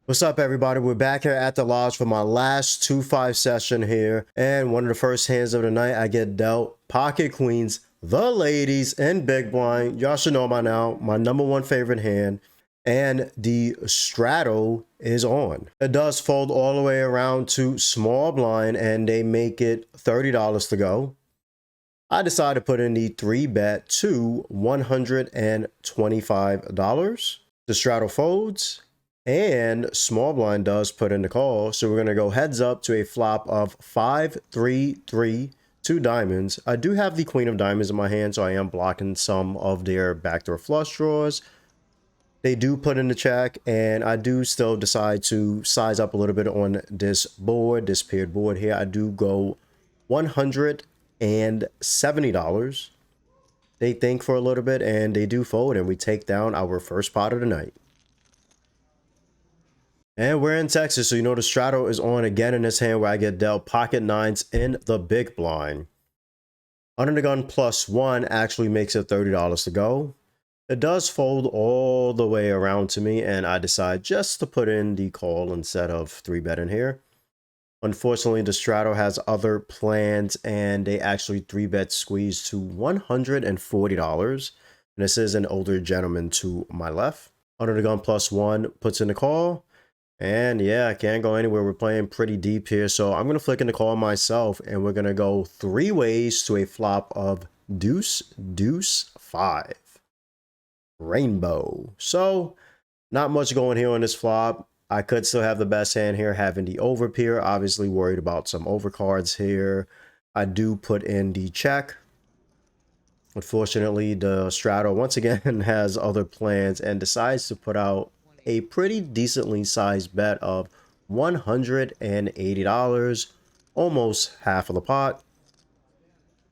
What's up, everybody? We're back here at the lodge for my last 2-5 session here, and one of the first hands of the night I get dealt pocket queens, the ladies, and big blind. Y'all should know by now, my number one favorite hand, and the straddle is on. It does fold all the way around to small blind, and they make it $30 to go. I decided to put in the 3-bet to $125. The straddle folds, and small blind does put in the call, so we're going to go heads up to a flop of 5-3-3, 2 diamonds. I do have the queen of diamonds in my hand, so I am blocking some of their backdoor flush draws. They do put in the check, and I do still decide to size up a little bit on this board, this paired board here. I do go $170. They think for a little bit, and they do fold, and we take down our first pot of the night. And we're in Texas, so you know the straddle is on again in this hand where I get dealt pocket nines in the big blind. Under the gun +1 actually makes it $30 to go. It does fold all the way around to me, and I decide just to put in the call instead of 3-betting here. Unfortunately, the straddle has other plans, and they actually 3-bet squeeze to $140. And this is an older gentleman to my left. Under the gun +1 puts in the call. And yeah, I can't go anywhere. We're playing pretty deep here. So I'm going to flick in the call myself, and we're going to go 3 ways to a flop of deuce, deuce, 5. Rainbow. So not much going here on this flop. I could still have the best hand here, having the over pair. Obviously worried about some overcards here. I do put in the check. Unfortunately, the straddle once again has other plans and decides to put out a pretty decently sized bet of $180, almost half of the pot.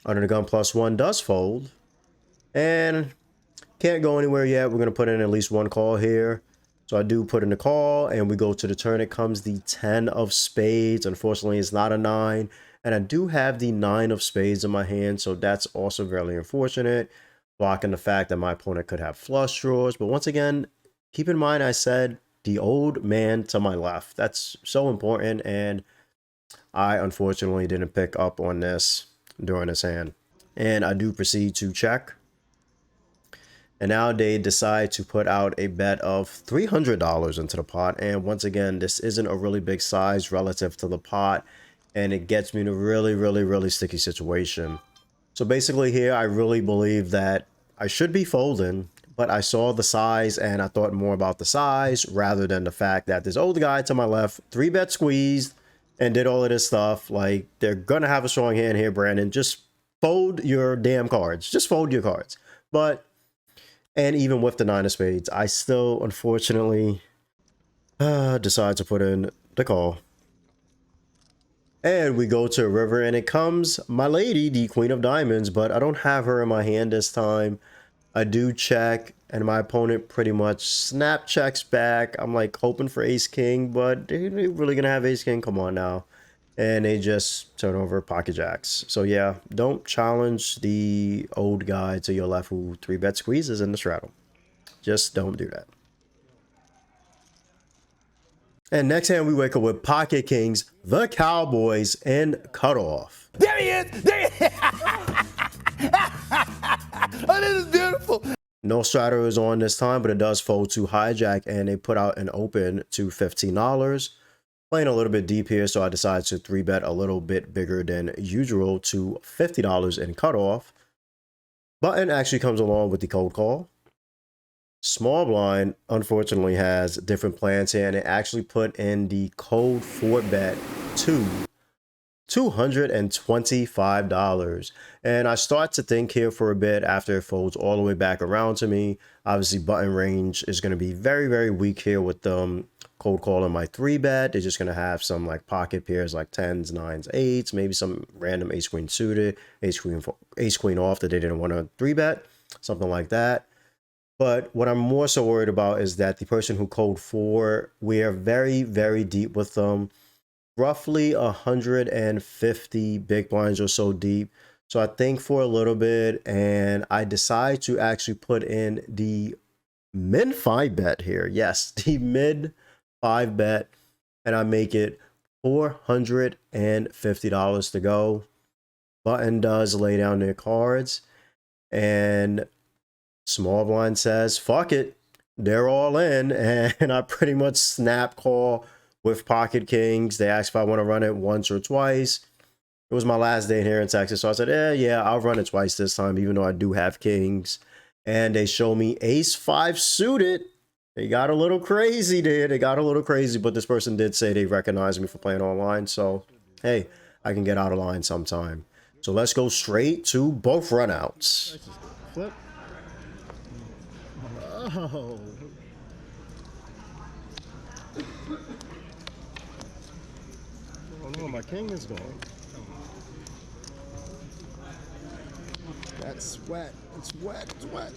Under the gun +1 does fold, and can't go anywhere yet. We're going to put in at least one call here. So I do put in the call, and we go to the turn. It comes the 10 of spades. Unfortunately, it's not a 9, and I do have the 9 of spades in my hand, so that's also very unfortunate, blocking the fact that my opponent could have flush draws. But once again, keep in mind, I said the old man to my left. That's so important, and I unfortunately didn't pick up on this during this hand. And I do proceed to check. And now they decide to put out a bet of $300 into the pot. And once again, this isn't a really big size relative to the pot, and it gets me in a really sticky situation. So basically here, I really believe that I should be folding, but I saw the size and I thought more about the size rather than the fact that this old guy to my left 3-bet squeezed and did all of this stuff. Like, they're gonna have a strong hand here, Brandon. Just fold your damn cards. Just fold your cards. But, and even with the 9 of spades, I still unfortunately decide to put in the call. And we go to a river, and it comes my lady, the queen of diamonds, but I don't have her in my hand this time. I do check, and my opponent pretty much snap checks back. I'm like hoping for ace king, but they're really gonna have ace king? Come on now. And they just turn over pocket jacks. So yeah, don't challenge the old guy to your left who 3-bet squeezes in the straddle. Just don't do that. And next hand, we wake up with pocket kings, the Cowboys, and cutoff. There he is! There he is! Oh, this is beautiful! No straddle is on this time, but it does fold to hijack, and they put out an open to $15. Playing a little bit deep here, so I decided to 3-bet a little bit bigger than usual to $50 in cutoff. Button actually comes along with the cold call. Small blind, unfortunately, has different plans here, and it actually put in the cold 4-bet to $225. And I start to think here for a bit after it folds all the way back around to me. Obviously, button range is going to be very weak here with cold call in my 3-bet. They're just going to have some like pocket pairs like 10s, 9s, 8s, maybe some random ace queen suited, ace queen off that they didn't want to 3-bet, something like that. But what I'm more so worried about is that the person who cold 4, we are very deep with them. Roughly 150 big blinds or so deep. So I think for a little bit, and I decide to actually put in the min 5 bet here. Yes, the mid 5 bet, and I make it $450 to go. Button does lay down their cards, and small blind says, fuck it. They're all in, and I pretty much snap call with pocket kings. They asked if I want to run it once or twice. It was my last day here in Texas, so I said, yeah, I'll run it twice this time, even though I do have kings. And they show me ace 5 suited. They got a little crazy there. They got a little crazy, but this person did say they recognized me for playing online, so hey, I can get out of line sometime. So let's go straight to both runouts. Flip. Oh. I don't know, my king is gone. That's wet. It's wet. It's wet.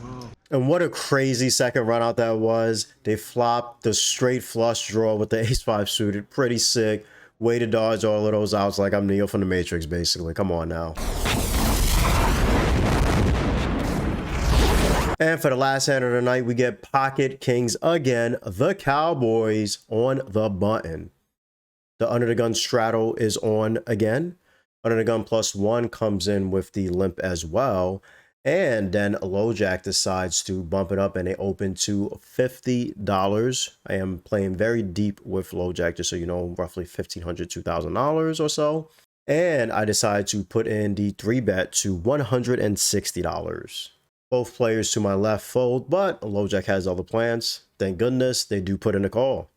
Wow. And what a crazy second run out that was. They flopped the straight flush draw with the ace 5 suited. Pretty sick. Way to dodge all of those outs like I'm Neo from the Matrix, basically. Come on now. And for the last hand of the night, we get pocket kings again. The Cowboys on the button. The under the gun straddle is on again. Under the gun +1 comes in with the limp as well. And then LoJack decides to bump it up and they open to $50. I am playing very deep with LoJack, just so you know, roughly $1,500, $2,000 or so. And I decide to put in the 3-bet to $160. Both players to my left fold, but LoJack has other plans. Thank goodness they do put in a call.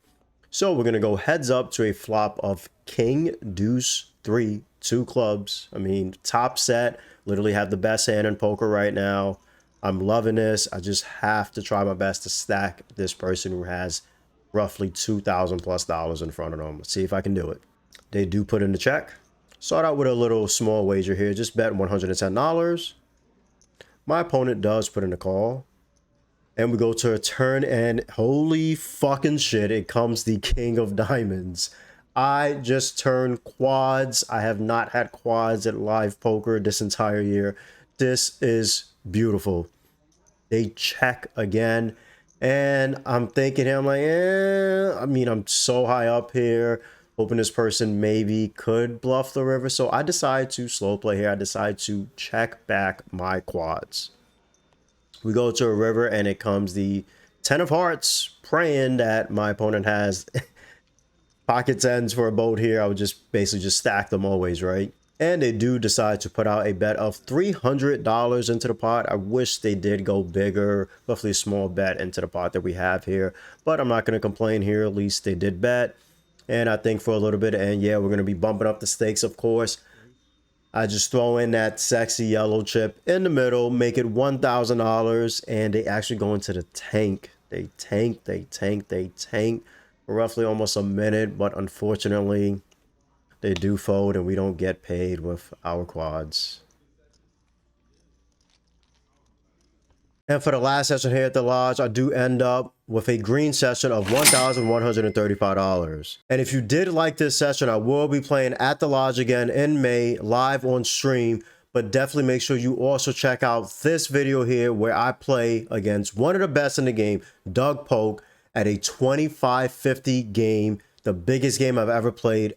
So we're going to go heads up to a flop of king, deuce, 3, 2 clubs. I mean, top set. Literally have the best hand in poker right now. I'm loving this. I just have to try my best to stack this person who has roughly $2,000+ in front of them. Let's see if I can do it. They do put in the check. Start out with a little small wager here. Just bet $110. My opponent does put in a call. And we go to a turn, and holy fucking shit, it comes the king of diamonds. I just turned quads. I have not had quads at live poker this entire year. This is beautiful. They check again, and I'm thinking, I'm like, I mean, I'm so high up here, hoping this person maybe could bluff the river. So I decide to slow play here. I decide to check back my quads. We go to a river, and it comes the 10 of hearts, praying that my opponent has pocket tens for a boat here. I would just basically just stack them always, right? And they do decide to put out a bet of $300 into the pot. I wish they did go bigger, roughly a small bet into the pot that we have here. But I'm not going to complain here. At least they did bet. And I think for a little bit, and yeah, we're going to be bumping up the stakes, of course. I just throw in that sexy yellow chip in the middle, make it $1,000, and they actually go into the tank. They tank for roughly almost a minute, but unfortunately, they do fold, and we don't get paid with our quads. And for the last session here at the lodge, I do end up with a green session of $1,135. And if you did like this session, I will be playing at the lodge again in May, live on stream. But definitely make sure you also check out this video here where I play against one of the best in the game, Doug Polk, at a 25-50 game, the biggest game I've ever played